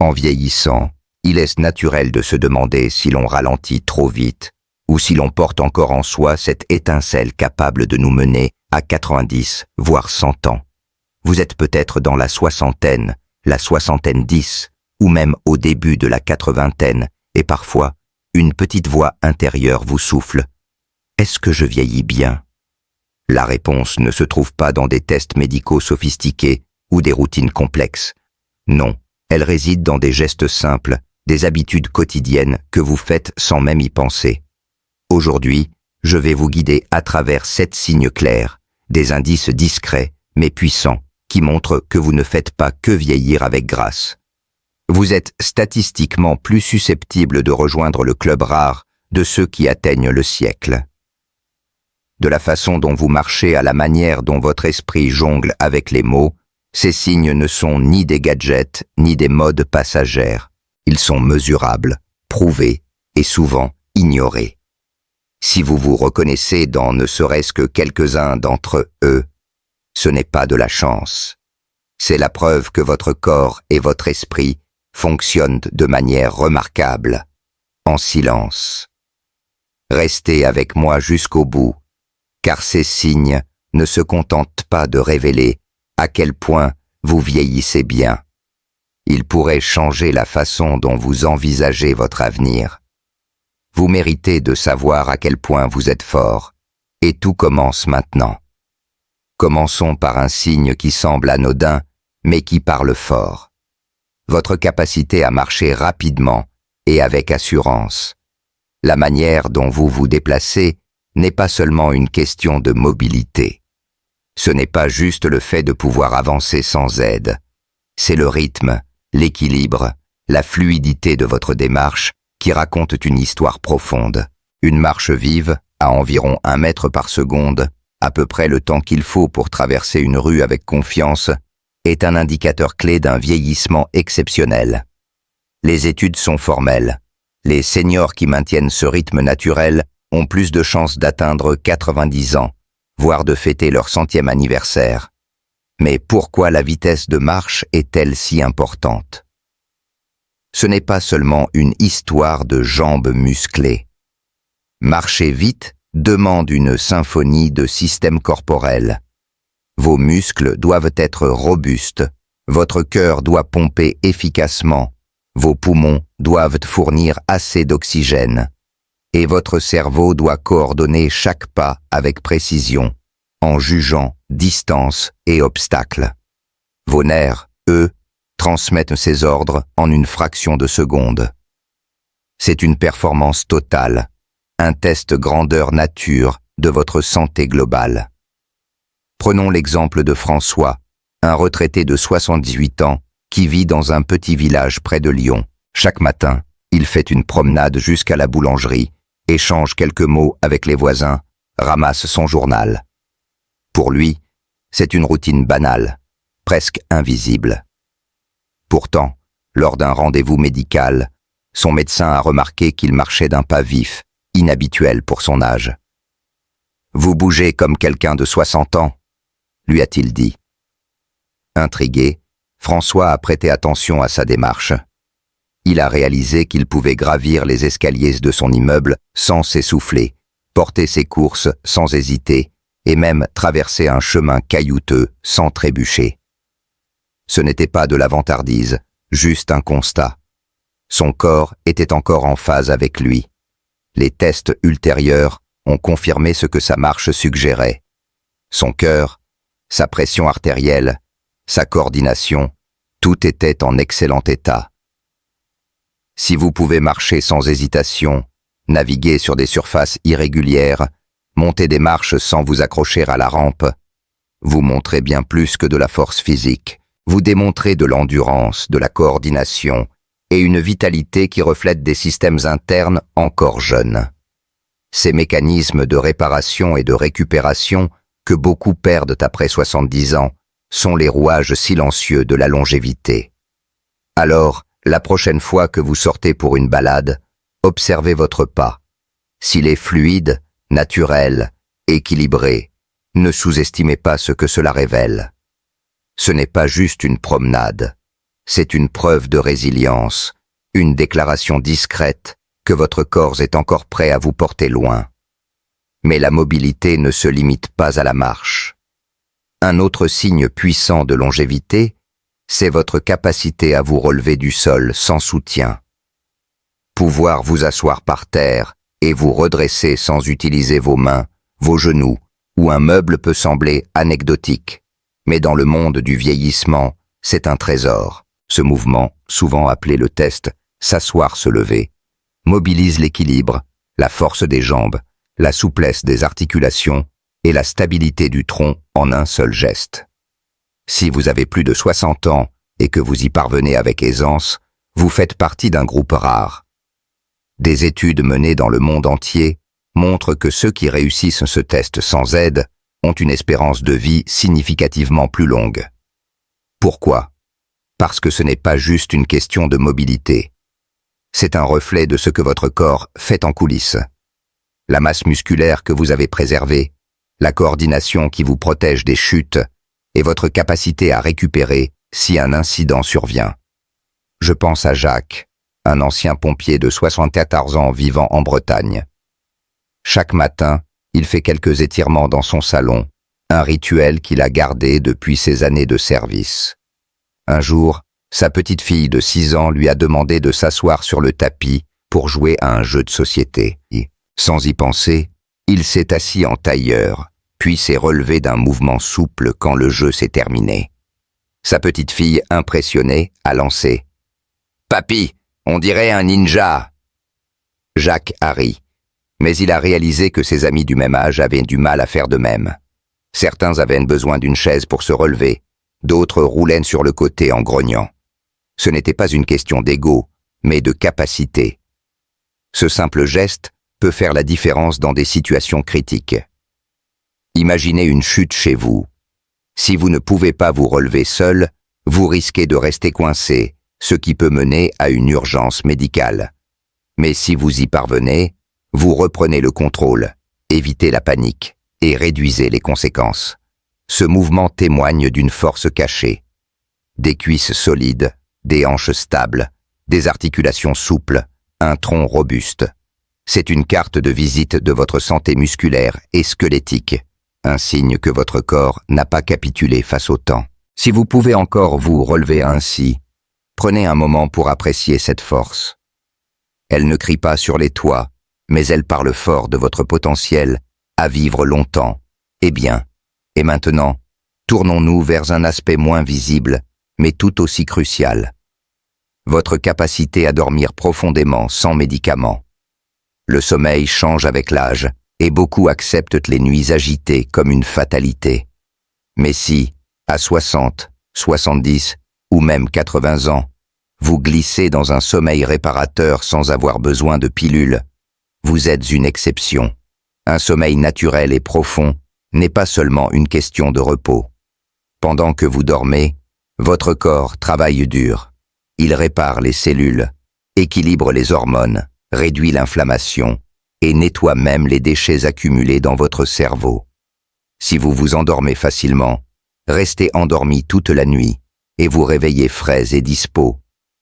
En vieillissant, il est naturel de se demander si l'on ralentit trop vite ou si l'on porte encore en soi cette étincelle capable de nous mener à 90, voire 100 ans. Vous êtes peut-être dans la soixantaine 10, ou même au début de la 80aine, et parfois, une petite voix intérieure vous souffle. Est-ce que je vieillis bien? La réponse ne se trouve pas dans des tests médicaux sophistiqués ou des routines complexes. Non, elle réside dans des gestes simples, des habitudes quotidiennes que vous faites sans même y penser. Aujourd'hui, je vais vous guider à travers 7 signes clairs, des indices discrets mais puissants qui montrent que vous ne faites pas que vieillir avec grâce. Vous êtes statistiquement plus susceptible de rejoindre le club rare de ceux qui atteignent le siècle. De la façon dont vous marchez à la manière dont votre esprit jongle avec les mots, ces signes ne sont ni des gadgets ni des modes passagères. Ils sont mesurables, prouvés et souvent ignorés. Si vous vous reconnaissez dans ne serait-ce que quelques-uns d'entre eux, ce n'est pas de la chance. C'est la preuve que votre corps et votre esprit fonctionnent de manière remarquable, en silence. Restez avec moi jusqu'au bout, car ces signes ne se contentent pas de révéler à quel point vous vieillissez bien. Ils pourraient changer la façon dont vous envisagez votre avenir. Vous méritez de savoir à quel point vous êtes fort, et tout commence maintenant. Commençons par un signe qui semble anodin, mais qui parle fort. Votre capacité à marcher rapidement et avec assurance. La manière dont vous vous déplacez n'est pas seulement une question de mobilité. Ce n'est pas juste le fait de pouvoir avancer sans aide. C'est le rythme, l'équilibre, la fluidité de votre démarche qui racontent une histoire profonde. Une marche vive, à environ 1 mètre par seconde, à peu près le temps qu'il faut pour traverser une rue avec confiance, est un indicateur clé d'un vieillissement exceptionnel. Les études sont formelles. Les seniors qui maintiennent ce rythme naturel ont plus de chances d'atteindre 90 ans, voire de fêter leur 100e anniversaire. Mais pourquoi la vitesse de marche est-elle si importante? Ce n'est pas seulement une histoire de jambes musclées. Marcher vite demande une symphonie de systèmes corporels. Vos muscles doivent être robustes, votre cœur doit pomper efficacement, vos poumons doivent fournir assez d'oxygène, et votre cerveau doit coordonner chaque pas avec précision, en jugeant distance et obstacles. Vos nerfs, eux, transmettent ces ordres en une fraction de seconde. C'est une performance totale, un test grandeur nature de votre santé globale. Prenons l'exemple de François, un retraité de 78 ans qui vit dans un petit village près de Lyon. Chaque matin, il fait une promenade jusqu'à la boulangerie, échange quelques mots avec les voisins, ramasse son journal. Pour lui, c'est une routine banale, presque invisible. Pourtant, lors d'un rendez-vous médical, son médecin a remarqué qu'il marchait d'un pas vif, inhabituel pour son âge. « Vous bougez comme quelqu'un de 60 ans », lui a-t-il dit. Intrigué, François a prêté attention à sa démarche. Il a réalisé qu'il pouvait gravir les escaliers de son immeuble sans s'essouffler, porter ses courses sans hésiter, et même traverser un chemin caillouteux sans trébucher. Ce n'était pas de la vantardise, juste un constat. Son corps était encore en phase avec lui. Les tests ultérieurs ont confirmé ce que sa marche suggérait. Son cœur, sa pression artérielle, sa coordination, tout était en excellent état. Si vous pouvez marcher sans hésitation, naviguer sur des surfaces irrégulières, monter des marches sans vous accrocher à la rampe, vous montrez bien plus que de la force physique. Vous démontrez de l'endurance, de la coordination et une vitalité qui reflètent des systèmes internes encore jeunes. Ces mécanismes de réparation et de récupération que beaucoup perdent après 70 ans sont les rouages silencieux de la longévité. Alors, la prochaine fois que vous sortez pour une balade, observez votre pas. S'il est fluide, naturel, équilibré, ne sous-estimez pas ce que cela révèle. Ce n'est pas juste une promenade, C'est une preuve de résilience, une déclaration discrète que votre corps est encore prêt à vous porter loin. Mais la mobilité ne se limite pas à la marche. Un autre signe puissant de longévité, c'est votre capacité à vous relever du sol sans soutien. Pouvoir vous asseoir par terre et vous redresser sans utiliser vos mains, vos genoux, ou un meuble peut sembler anecdotique. Mais dans le monde du vieillissement, c'est un trésor. Ce mouvement, souvent appelé le test « s'asseoir-se lever », mobilise l'équilibre, la force des jambes, la souplesse des articulations et la stabilité du tronc en un seul geste. Si vous avez plus de 60 ans et que vous y parvenez avec aisance, vous faites partie d'un groupe rare. Des études menées dans le monde entier montrent que ceux qui réussissent ce test sans aide ont une espérance de vie significativement plus longue. Pourquoi ? Parce que ce n'est pas juste une question de mobilité. C'est un reflet de ce que votre corps fait en coulisses. La masse musculaire que vous avez préservée, la coordination qui vous protège des chutes et votre capacité à récupérer si un incident survient. Je pense à Jacques, un ancien pompier de 74 ans vivant en Bretagne. Chaque matin, il fait quelques étirements dans son salon, un rituel qu'il a gardé depuis ses années de service. Un jour, sa petite fille de 6 ans lui a demandé de s'asseoir sur le tapis pour jouer à un jeu de société. Sans y penser, il s'est assis en tailleur, puis s'est relevé d'un mouvement souple quand le jeu s'est terminé. Sa petite fille, impressionnée, a lancé « Papy, on dirait un ninja !» Jacques a ri, mais il a réalisé que ses amis du même âge avaient du mal à faire de même. Certains avaient besoin d'une chaise pour se relever, d'autres roulaient sur le côté en grognant. Ce n'était pas une question d'ego, mais de capacité. Ce simple geste peut faire la différence dans des situations critiques. Imaginez une chute chez vous. Si vous ne pouvez pas vous relever seul, vous risquez de rester coincé, ce qui peut mener à une urgence médicale. Mais si vous y parvenez, vous reprenez le contrôle, évitez la panique et réduisez les conséquences. Ce mouvement témoigne d'une force cachée. Des cuisses solides, des hanches stables, des articulations souples, un tronc robuste. C'est une carte de visite de votre santé musculaire et squelettique, un signe que votre corps n'a pas capitulé face au temps. Si vous pouvez encore vous relever ainsi, prenez un moment pour apprécier cette force. Elle ne crie pas sur les toits, mais elle parle fort de votre potentiel à vivre longtemps et bien. Et maintenant, tournons-nous vers un aspect moins visible, mais tout aussi crucial. Votre capacité à dormir profondément sans médicaments. Le sommeil change avec l'âge, et beaucoup acceptent les nuits agitées comme une fatalité. Mais si, à 60, 70 ou même 80 ans, vous glissez dans un sommeil réparateur sans avoir besoin de pilules, vous êtes une exception. Un sommeil naturel et profond n'est pas seulement une question de repos. Pendant que vous dormez, votre corps travaille dur. Il répare les cellules, équilibre les hormones, réduit l'inflammation et nettoie même les déchets accumulés dans votre cerveau. Si vous vous endormez facilement, restez endormi toute la nuit et vous réveillez frais et dispos.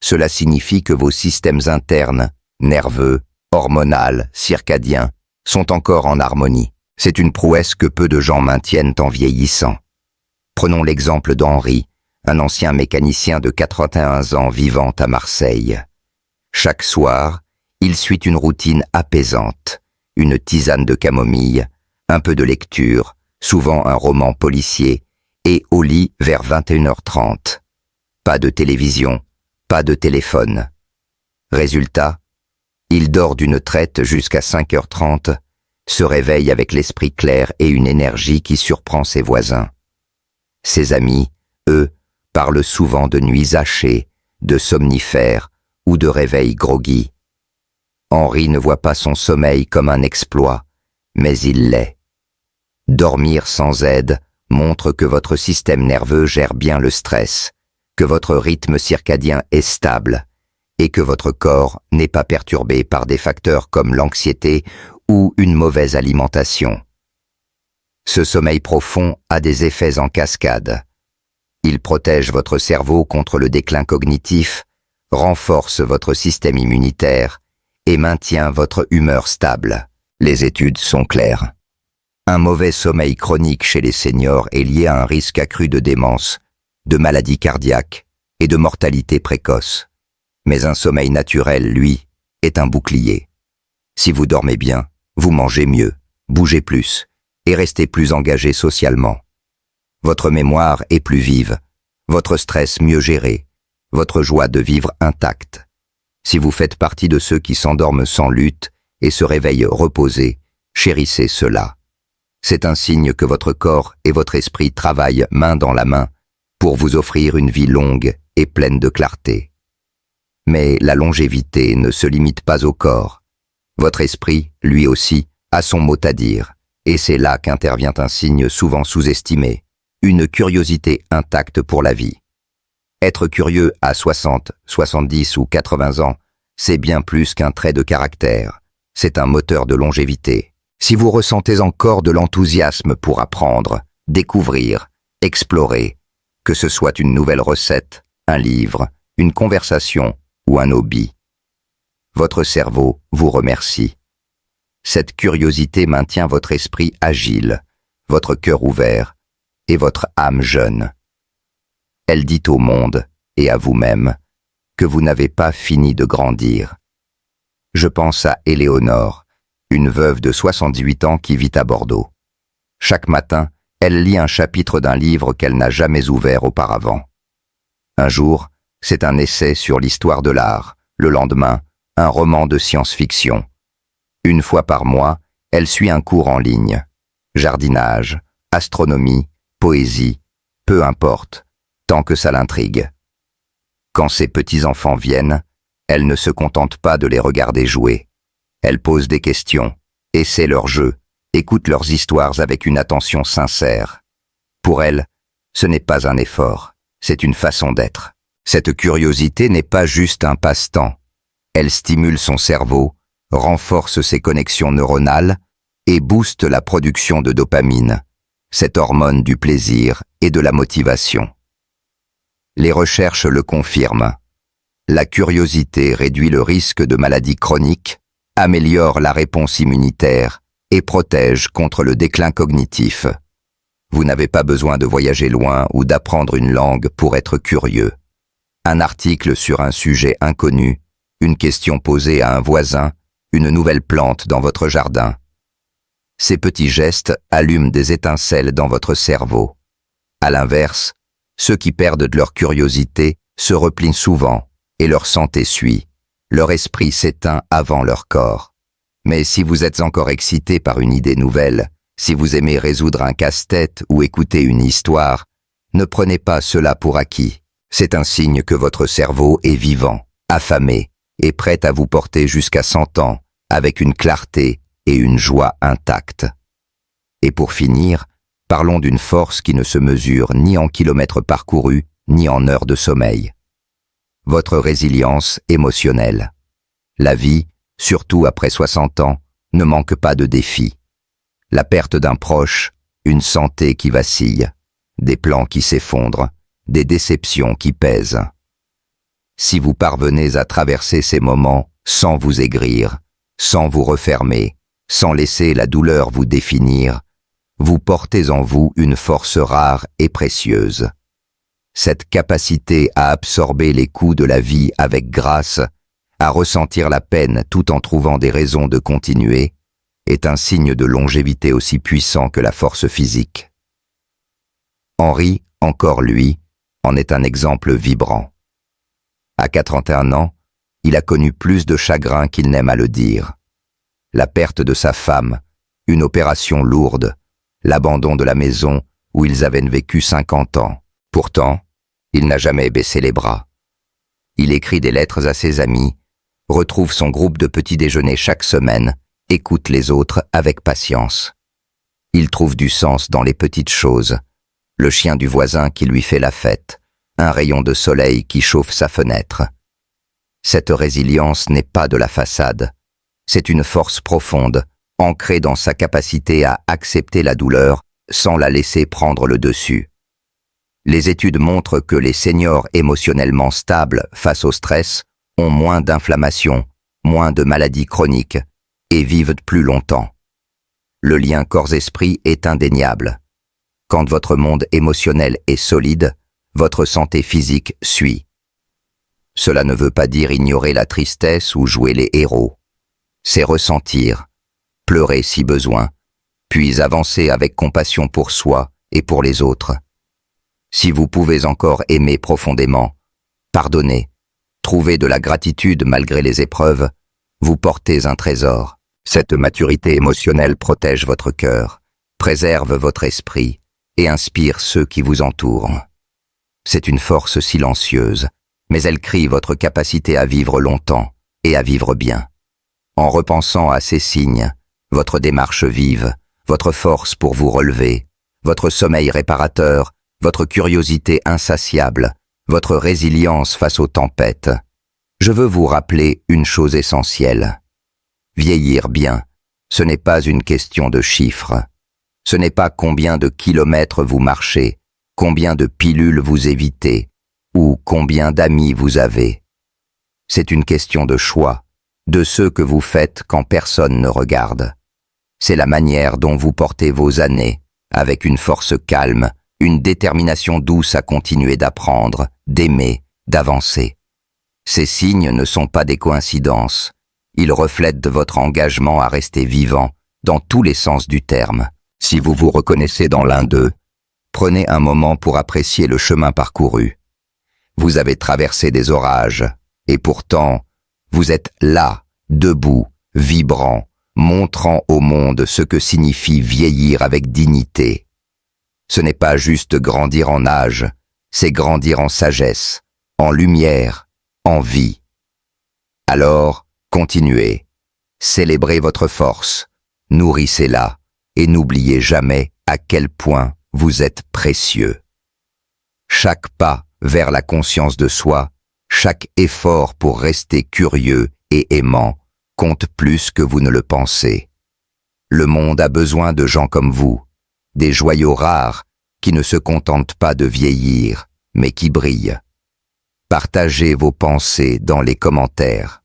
Cela signifie que vos systèmes internes, nerveux, hormonaux, circadiens, sont encore en harmonie. C'est une prouesse que peu de gens maintiennent en vieillissant. Prenons l'exemple d'Henri, un ancien mécanicien de 81 ans vivant à Marseille. Chaque soir, il suit une routine apaisante, une tisane de camomille, un peu de lecture, souvent un roman policier, et au lit vers 21h30. Pas de télévision, pas de téléphone. Résultat, il dort d'une traite jusqu'à 5h30, se réveille avec l'esprit clair et une énergie qui surprend ses voisins. Ses amis, eux, parlent souvent de nuits hachées, de somnifères ou de réveils groggy. Henri ne voit pas son sommeil comme un exploit, mais il l'est. Dormir sans aide montre que votre système nerveux gère bien le stress, que votre rythme circadien est stable et que votre corps n'est pas perturbé par des facteurs comme l'anxiété ou une mauvaise alimentation. Ce sommeil profond a des effets en cascade. Il protège votre cerveau contre le déclin cognitif, renforce votre système immunitaire et maintient votre humeur stable. Les études sont claires. Un mauvais sommeil chronique chez les seniors est lié à un risque accru de démence, de maladies cardiaques et de mortalité précoce. Mais un sommeil naturel, lui, est un bouclier. Si vous dormez bien, vous mangez mieux, bougez plus et restez plus engagé socialement. Votre mémoire est plus vive, votre stress mieux géré, votre joie de vivre intacte. Si vous faites partie de ceux qui s'endorment sans lutte et se réveillent reposés, chérissez cela. C'est un signe que votre corps et votre esprit travaillent main dans la main pour vous offrir une vie longue et pleine de clarté. Mais la longévité ne se limite pas au corps. Votre esprit, lui aussi, a son mot à dire, et c'est là qu'intervient un signe souvent sous-estimé, une curiosité intacte pour la vie. Être curieux à 60, 70 ou 80 ans, c'est bien plus qu'un trait de caractère, c'est un moteur de longévité. Si vous ressentez encore de l'enthousiasme pour apprendre, découvrir, explorer, que ce soit une nouvelle recette, un livre, une conversation ou un hobby, votre cerveau vous remercie. Cette curiosité maintient votre esprit agile, votre cœur ouvert et votre âme jeune. Elle dit au monde et à vous-même que vous n'avez pas fini de grandir. Je pense à Éléonore, une veuve de 78 ans qui vit à Bordeaux. Chaque matin, elle lit un chapitre d'un livre qu'elle n'a jamais ouvert auparavant. Un jour, c'est un essai sur l'histoire de l'art. Le lendemain, un roman de science-fiction. Une fois par mois, elle suit un cours en ligne. Jardinage, astronomie, poésie, peu importe, tant que ça l'intrigue. Quand ses petits-enfants viennent, elle ne se contente pas de les regarder jouer. Elle pose des questions, essaie leurs jeux, écoute leurs histoires avec une attention sincère. Pour elle, ce n'est pas un effort, c'est une façon d'être. Cette curiosité n'est pas juste un passe-temps. Elle stimule son cerveau, renforce ses connexions neuronales et booste la production de dopamine, cette hormone du plaisir et de la motivation. Les recherches le confirment. La curiosité réduit le risque de maladies chroniques, améliore la réponse immunitaire et protège contre le déclin cognitif. Vous n'avez pas besoin de voyager loin ou d'apprendre une langue pour être curieux. Un article sur un sujet inconnu, une question posée à un voisin, une nouvelle plante dans votre jardin. Ces petits gestes allument des étincelles dans votre cerveau. À l'inverse, ceux qui perdent de leur curiosité se replient souvent et leur santé suit. Leur esprit s'éteint avant leur corps. Mais si vous êtes encore excité par une idée nouvelle, si vous aimez résoudre un casse-tête ou écouter une histoire, ne prenez pas cela pour acquis. C'est un signe que votre cerveau est vivant, affamé et prêt à vous porter jusqu'à 100 ans avec une clarté et une joie intactes. Et pour finir, parlons d'une force qui ne se mesure ni en kilomètres parcourus, ni en heures de sommeil. Votre résilience émotionnelle. La vie, surtout après 60 ans, ne manque pas de défis. La perte d'un proche, une santé qui vacille, des plans qui s'effondrent, des déceptions qui pèsent. Si vous parvenez à traverser ces moments sans vous aigrir, sans vous refermer, sans laisser la douleur vous définir, vous portez en vous une force rare et précieuse. Cette capacité à absorber les coups de la vie avec grâce, à ressentir la peine tout en trouvant des raisons de continuer, est un signe de longévité aussi puissant que la force physique. Henri, encore lui, en est un exemple vibrant. À 81 ans, il a connu plus de chagrin qu'il n'aime à le dire. La perte de sa femme, une opération lourde, l'abandon de la maison où ils avaient vécu 50 ans. Pourtant, il n'a jamais baissé les bras. Il écrit des lettres à ses amis, retrouve son groupe de petit déjeuner chaque semaine, écoute les autres avec patience. Il trouve du sens dans les petites choses, le chien du voisin qui lui fait la fête, un rayon de soleil qui chauffe sa fenêtre. Cette résilience n'est pas de la façade, c'est une force profonde, ancrée dans sa capacité à accepter la douleur sans la laisser prendre le dessus. Les études montrent que les seniors émotionnellement stables face au stress ont moins d'inflammation, moins de maladies chroniques et vivent plus longtemps. Le lien corps-esprit est indéniable. Quand votre monde émotionnel est solide, votre santé physique suit. Cela ne veut pas dire ignorer la tristesse ou jouer les héros. C'est ressentir, pleurer si besoin, puis avancer avec compassion pour soi et pour les autres. Si vous pouvez encore aimer profondément, pardonner, trouver de la gratitude malgré les épreuves, vous portez un trésor. Cette maturité émotionnelle protège votre cœur, préserve votre esprit et inspire ceux qui vous entourent. C'est une force silencieuse, mais elle crie votre capacité à vivre longtemps et à vivre bien. En repensant à ces signes, votre démarche vive, votre force pour vous relever, votre sommeil réparateur, votre curiosité insatiable, votre résilience face aux tempêtes, je veux vous rappeler une chose essentielle. Vieillir bien, ce n'est pas une question de chiffres. Ce n'est pas combien de kilomètres vous marchez, combien de pilules vous évitez, ou combien d'amis vous avez. C'est une question de choix, de ce que vous faites quand personne ne regarde. C'est la manière dont vous portez vos années, avec une force calme, une détermination douce à continuer d'apprendre, d'aimer, d'avancer. Ces signes ne sont pas des coïncidences. Ils reflètent votre engagement à rester vivant, dans tous les sens du terme. Si vous vous reconnaissez dans l'un d'eux, prenez un moment pour apprécier le chemin parcouru. Vous avez traversé des orages, et pourtant, vous êtes là, debout, vibrant, montrant au monde ce que signifie vieillir avec dignité. Ce n'est pas juste grandir en âge, c'est grandir en sagesse, en lumière, en vie. Alors, continuez, célébrez votre force, nourrissez-la, et n'oubliez jamais à quel point vous êtes précieux. Chaque pas vers la conscience de soi, chaque effort pour rester curieux et aimant compte plus que vous ne le pensez. Le monde a besoin de gens comme vous, des joyaux rares qui ne se contentent pas de vieillir, mais qui brillent. Partagez vos pensées dans les commentaires.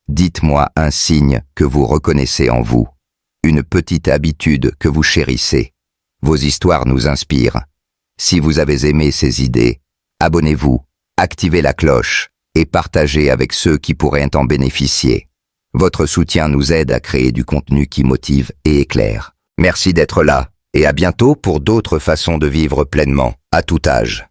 Dites-moi un signe que vous reconnaissez en vous, une petite habitude que vous chérissez. Vos histoires nous inspirent. Si vous avez aimé ces idées, abonnez-vous, activez la cloche et partagez avec ceux qui pourraient en bénéficier. Votre soutien nous aide à créer du contenu qui motive et éclaire. Merci d'être là et à bientôt pour d'autres façons de vivre pleinement, à tout âge.